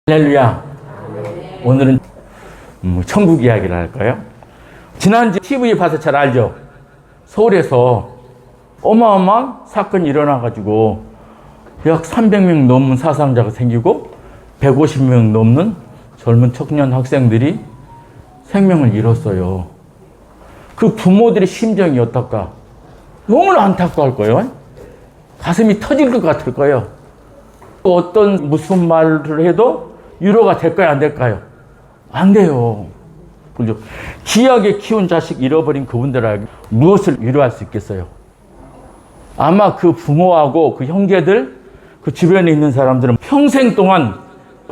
할렐루야. 오늘은 천국 이야기를 할까요? 지난주 TV 봐서 잘 알죠? 서울에서 어마어마한 사건이 일어나가지고 약 300명 넘는 사상자가 생기고 150명 넘는 젊은 청년 학생들이 생명을 잃었어요. 그 부모들의 심정이 어떨까? 너무나 안타까울 거예요. 가슴이 터질 것 같을 거예요. 어떤 무슨 말을 해도 위로가 될까요? 안 될까요? 안 돼요. 그죠? 귀하게 키운 자식 잃어버린 그분들에게 무엇을 위로할 수 있겠어요? 아마 그 부모하고 그 형제들, 그 주변에 있는 사람들은 평생 동안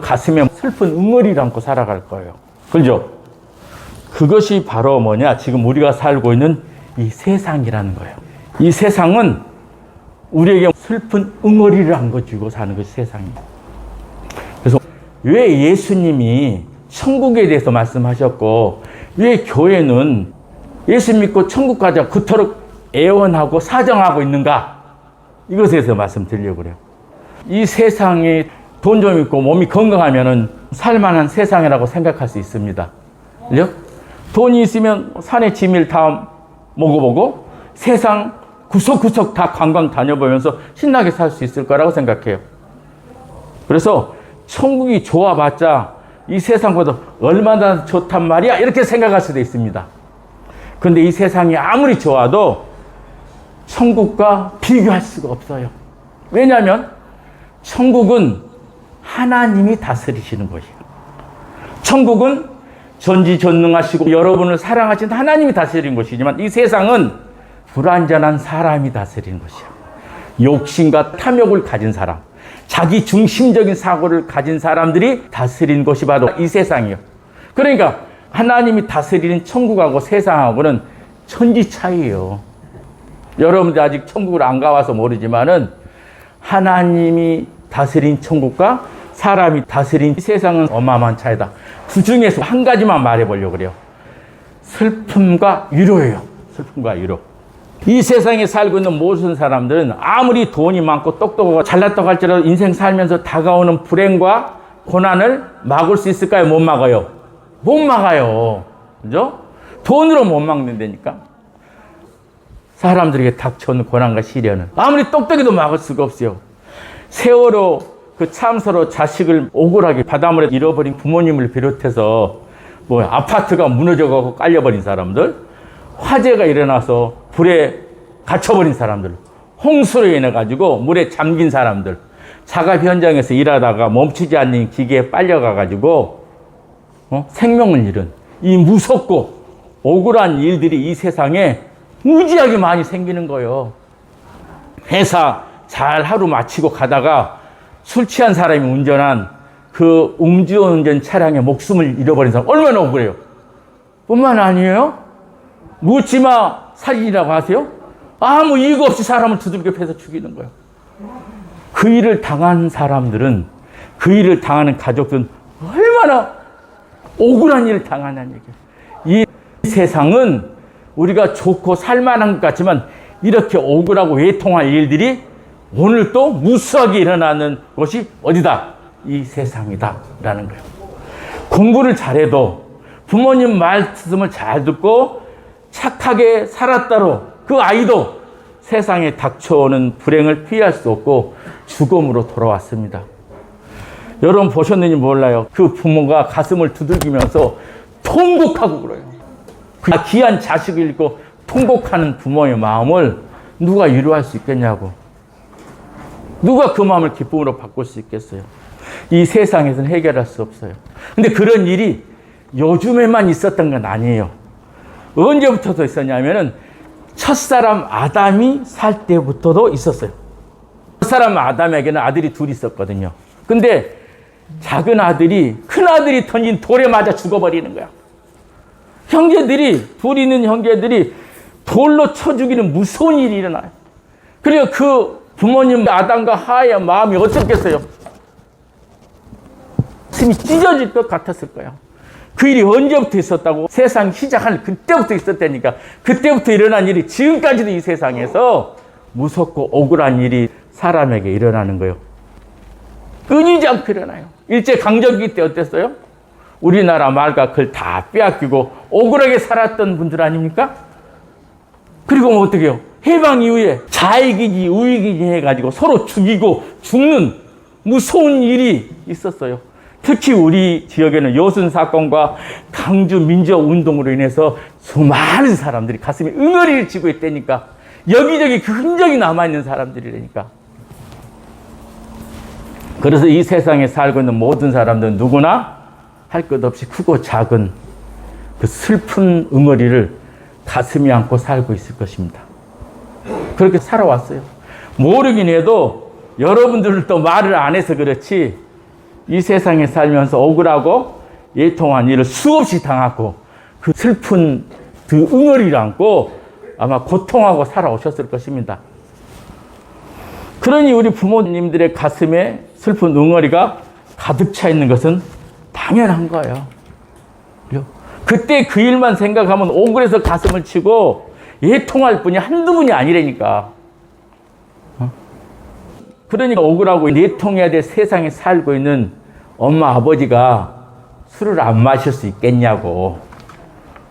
가슴에 슬픈 응어리를 안고 살아갈 거예요. 그죠? 그것이 바로 뭐냐? 지금 우리가 살고 있는 이 세상이라는 거예요. 이 세상은 우리에게 슬픈 응어리를 안겨주고 사는 것이 세상이에요. 그래서 왜 예수님이 천국에 대해서 말씀하셨고 왜 교회는 예수 믿고 천국 가자 그토록 애원하고 사정하고 있는가? 이것에 대해서 말씀드리려고 그래요. 이 세상에 돈 좀 있고 몸이 건강하면은 살만한 세상이라고 생각할 수 있습니다. 그죠? 돈이 있으면 산의 지밀 다 먹어보고 세상 구석구석 다 관광 다녀보면서 신나게 살 수 있을 거라고 생각해요. 그래서 천국이 좋아봤자 이 세상보다 얼마나 좋단 말이야 이렇게 생각할 수도 있습니다. 그런데 이 세상이 아무리 좋아도 천국과 비교할 수가 없어요. 왜냐하면 천국은 하나님이 다스리시는 것이에요. 천국은 전지전능하시고 여러분을 사랑하신 하나님이 다스리는 것이지만 이 세상은 불완전한 사람이 다스리는 것이에요. 욕심과 탐욕을 가진 사람, 자기 중심적인 사고를 가진 사람들이 다스리는 것이 바로 이 세상이에요. 그러니까 하나님이 다스리는 천국하고 세상하고는 천지 차이예요. 여러분들 아직 천국을 안 가봐서 모르지만은 하나님이 다스린 천국과 사람이 다스린 세상은 어마어마한 차이다. 그 중에서 한 가지만 말해보려고 그래요. 슬픔과 위로예요. 슬픔과 위로. 이 세상에 살고 있는 모든 사람들은 아무리 돈이 많고 똑똑하고 잘났다고 할지라도 인생 살면서 다가오는 불행과 고난을 막을 수 있을까요? 못 막아요. 못 막아요. 그죠? 돈으로 못 막는다니까. 사람들에게 닥쳐오는 고난과 시련은 아무리 똑똑해도 막을 수가 없어요. 세월호 그 참사로 자식을 억울하게 바닷물에 잃어버린 부모님을 비롯해서 뭐 아파트가 무너져가고 깔려버린 사람들, 화재가 일어나서 불에 갇혀버린 사람들, 홍수로 인해 가지고 물에 잠긴 사람들, 작업 현장에서 일하다가 멈추지 않는 기계에 빨려가 가지고 생명을 잃은 이 무섭고 억울한 일들이 이 세상에 무지하게 많이 생기는 거예요. 회사 잘 하루 마치고 가다가 술 취한 사람이 운전한 그 음주운전 차량에 목숨을 잃어버린 사람 얼마나 억울해요. 뿐만 아니에요. 묻지마 살인이라고 하세요? 아무 이유가 없이 사람을 두들겨 패서 죽이는 거예요. 그 일을 당한 사람들은, 그 일을 당하는 가족들은 얼마나 억울한 일을 당하냐는 얘기예요. 이 세상은 우리가 좋고 살만한 것 같지만 이렇게 억울하고 외통할 일들이 오늘 또 무수하게 일어나는 것이 어디다? 이 세상이다 라는 거예요. 공부를 잘해도 부모님 말씀을 잘 듣고 착하게 살았다로 그 아이도 세상에 닥쳐오는 불행을 피할 수 없고 죽음으로 돌아왔습니다. 여러분 보셨는지 몰라요. 그 부모가 가슴을 두들기면서 통곡하고 그래요. 그 귀한 자식을 잃고 통곡하는 부모의 마음을 누가 위로할 수 있겠냐고. 누가 그 마음을 기쁨으로 바꿀 수 있겠어요? 이 세상에서는 해결할 수 없어요. 근데 그런 일이 요즘에만 있었던 건 아니에요. 언제부터도 있었냐면은 첫사람 아담이 살 때부터도 있었어요. 첫사람 아담에게는 아들이 둘이 있었거든요. 근데 작은 아들이 큰 아들이 던진 돌에 맞아 죽어버리는 거야. 형제들이, 둘 있는 형제들이 돌로 쳐 죽이는 무서운 일이 일어나요. 그리고 그 부모님 아담과 하와의 마음이 어떻겠어요? 가슴이 찢어질 것 같았을 거야. 그 일이 언제부터 있었다고? 세상 시작할 그때부터 있었다니까. 그때부터 일어난 일이 지금까지도 이 세상에서 무섭고 억울한 일이 사람에게 일어나는 거예요. 끊이지 않고 일어나요. 일제강점기 때 어땠어요? 우리나라 말과 글 다 빼앗기고 억울하게 살았던 분들 아닙니까? 그리고 뭐 어떻게 해요? 해방 이후에 자익이지 우익이지 해가지고 서로 죽이고 죽는 무서운 일이 있었어요. 특히 우리 지역에는 여순 사건과 강주 민주운동으로 인해서 수많은 사람들이 가슴에 응어리를 쥐고 있다니까. 여기저기 그 흔적이 남아있는 사람들이라니까. 그래서 이 세상에 살고 있는 모든 사람들은 누구나 할 것 없이 크고 작은 그 슬픈 응어리를 가슴에 안고 살고 있을 것입니다. 그렇게 살아왔어요. 모르긴 해도 여러분들도 말을 안 해서 그렇지 이 세상에 살면서 억울하고 애통한 일을 수없이 당하고 그 슬픈 그 응어리를 안고 아마 고통하고 살아오셨을 것입니다. 그러니 우리 부모님들의 가슴에 슬픈 응어리가 가득 차 있는 것은 당연한 거예요. 그때 그 일만 생각하면 억울해서 가슴을 치고 애통할 분이 한두 분이 아니라니까. 그러니까 억울하고 애통해야 될 세상에 살고 있는 엄마 아버지가 술을 안 마실 수 있겠냐고.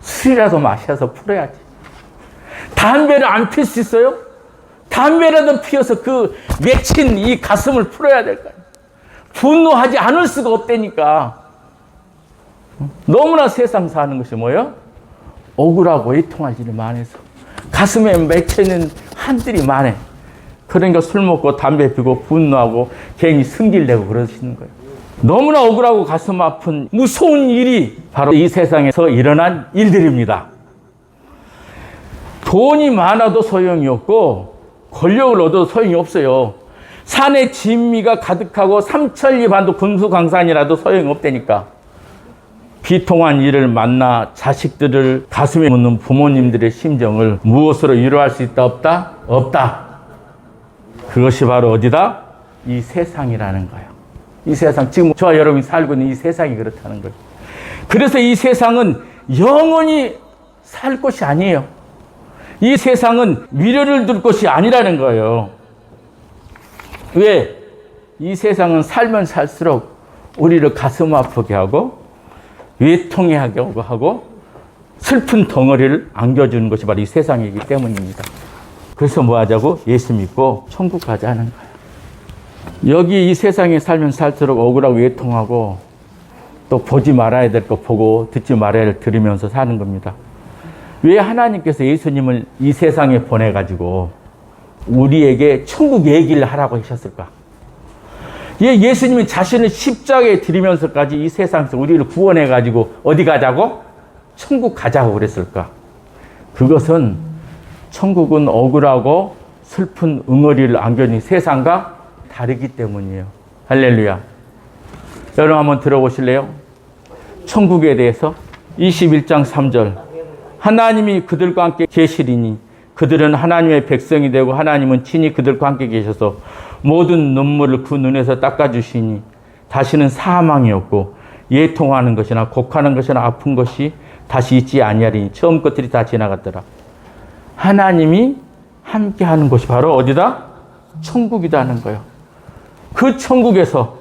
술이라도 마셔서 풀어야지. 담배를 안 필 수 있어요? 담배라도 피워서 그 맺힌 이 가슴을 풀어야 될 거야. 분노하지 않을 수가 없다니까. 너무나 세상 사는 것이 뭐예요? 억울하고 애통할 일이 많아서 가슴에 맺혀있는 한들이 많아. 그러니까 술 먹고 담배 피고 분노하고 괜히 승질내고 그러시는 거예요. 너무나 억울하고 가슴 아픈 무서운 일이 바로 이 세상에서 일어난 일들입니다. 돈이 많아도 소용이 없고 권력을 얻어도 소용이 없어요. 산에 진미가 가득하고 삼천리 반도 금수강산이라도 소용이 없다니까. 비통한 일을 만나 자식들을 가슴에 묻는 부모님들의 심정을 무엇으로 위로할 수 있다 없다? 없다. 그것이 바로 어디다? 이 세상이라는 거예요. 이 세상, 지금 저와 여러분이 살고 있는 이 세상이 그렇다는 거예요. 그래서 이 세상은 영원히 살 곳이 아니에요. 이 세상은 미래를 둘 곳이 아니라는 거예요. 왜? 이 세상은 살면 살수록 우리를 가슴 아프게 하고 외통해하게 하고 슬픈 덩어리를 안겨주는 것이 바로 이 세상이기 때문입니다. 그래서 뭐 하자고? 예수 믿고 천국 가자 하는 거예요. 여기 이 세상에 살면 살수록 억울하고 외통하고 또 보지 말아야 될 거 보고 듣지 말아야 될 들으면서 사는 겁니다. 왜 하나님께서 예수님을 이 세상에 보내가지고 우리에게 천국 얘기를 하라고 하셨을까? 예수님이 자신을 십자가에 드리면서까지 이 세상에서 우리를 구원해가지고 어디 가자고? 천국 가자고 그랬을까? 그것은 천국은 억울하고 슬픈 응어리를 안겨준 세상과 다르기 때문이에요. 할렐루야. 여러분 한번 들어보실래요? 천국에 대해서 21장 3절 하나님이 그들과 함께 계시리니 그들은 하나님의 백성이 되고 하나님은 친히 그들과 함께 계셔서 모든 눈물을 그 눈에서 닦아주시니 다시는 사망이 없고 예통하는 것이나 곡하는 것이나 아픈 것이 다시 있지 아니하리니 처음 것들이 다 지나갔더라. 하나님이 함께하는 곳이 바로 어디다? 천국이라는 거예요. 그 천국에서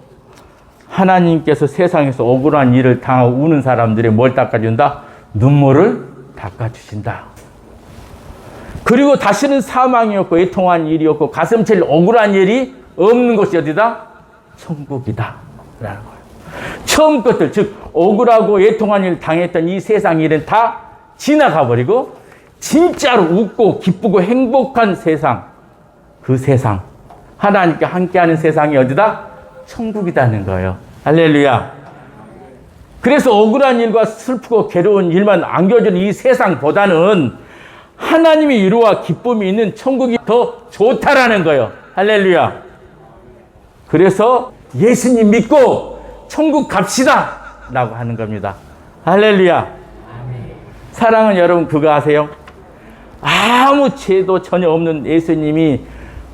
하나님께서 세상에서 억울한 일을 당하고 우는 사람들의 뭘 닦아준다? 눈물을 닦아주신다. 그리고 다시는 사망이 없고 애통한 일이 없고 가슴 칠 억울한 일이 없는 곳이 어디다? 천국이다 라는 거예요. 처음 것들, 즉 억울하고 애통한 일을 당했던 이 세상 일은 다 지나가 버리고 진짜로 웃고 기쁘고 행복한 세상, 그 세상, 하나님께 함께하는 세상이 어디다? 천국이라는 거예요. 할렐루야. 그래서 억울한 일과 슬프고 괴로운 일만 안겨주는 이 세상보다는 하나님의 위로와 기쁨이 있는 천국이 더 좋다라는 거예요. 할렐루야. 그래서 예수님 믿고 천국 갑시다 라고 하는 겁니다. 할렐루야. 사랑은 여러분 그거 아세요? 아무 죄도 전혀 없는 예수님이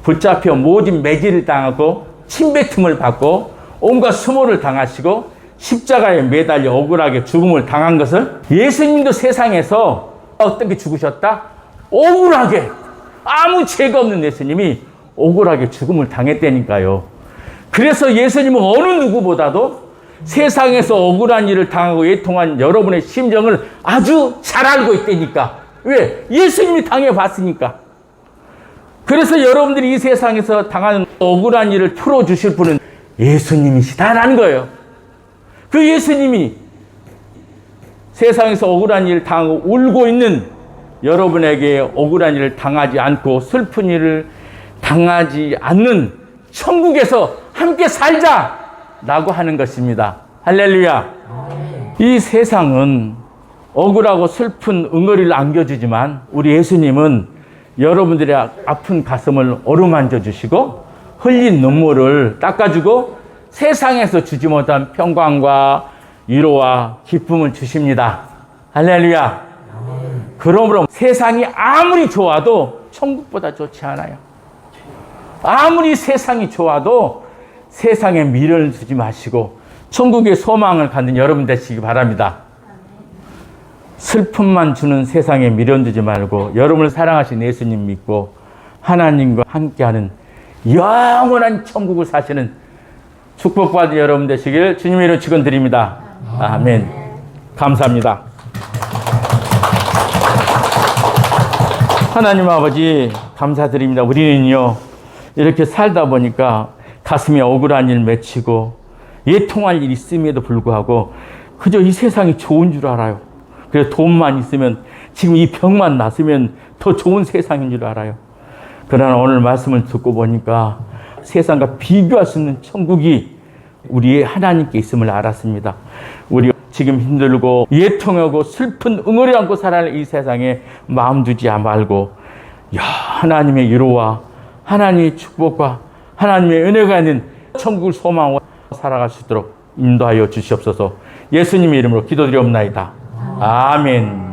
붙잡혀 모진 매질을 당하고 침뱉음을 받고 온갖 수모를 당하시고 십자가에 매달려 억울하게 죽음을 당한 것을 예수님도 세상에서 어떻게 죽으셨다? 억울하게 아무 죄가 없는 예수님이 억울하게 죽음을 당했다니까요. 그래서 예수님은 어느 누구보다도 세상에서 억울한 일을 당하고 애통한 여러분의 심정을 아주 잘 알고 있다니까. 왜? 예수님이 당해봤으니까. 그래서 여러분들이 이 세상에서 당하는 억울한 일을 풀어주실 분은 예수님이시다라는 거예요. 그 예수님이 세상에서 억울한 일을 당하고 울고 있는 여러분에게 억울한 일을 당하지 않고 슬픈 일을 당하지 않는 천국에서 함께 살자라고 하는 것입니다. 할렐루야. 이 세상은 억울하고 슬픈 응어리를 안겨주지만 우리 예수님은 여러분들의 아픈 가슴을 어루만져 주시고 흘린 눈물을 닦아주고 세상에서 주지 못한 평강과 위로와 기쁨을 주십니다. 할렐루야. 그러므로 세상이 아무리 좋아도 천국보다 좋지 않아요. 아무리 세상이 좋아도 세상에 미련을 두지 마시고 천국의 소망을 갖는 여러분 되시기 바랍니다. 슬픔만 주는 세상에 미련 두지 말고 여러분을 사랑하신 예수님 믿고 하나님과 함께하는 영원한 천국을 사시는 축복받은 여러분 되시길 주님의 이름으로 축원드립니다. 아멘. 감사합니다. 하나님 아버지 감사드립니다. 우리는요 이렇게 살다 보니까 가슴에 억울한 일 맺히고 애통할 일 있음에도 불구하고 그저 이 세상이 좋은 줄 알아요. 그래서 돈만 있으면 지금 이 병만 났으면 더 좋은 세상인 줄 알아요. 그러나 오늘 말씀을 듣고 보니까 세상과 비교할 수 없는 천국이 우리의 하나님께 있음을 알았습니다. 우리 지금 힘들고 애통하고 슬픈 응어리 안고 살아가는 이 세상에 마음 두지 말고 하나님의 위로와 하나님의 축복과 하나님의 은혜가 있는 천국을 소망하고 살아갈 수 있도록 인도하여 주시옵소서. 예수님의 이름으로 기도드리옵나이다. 아멘.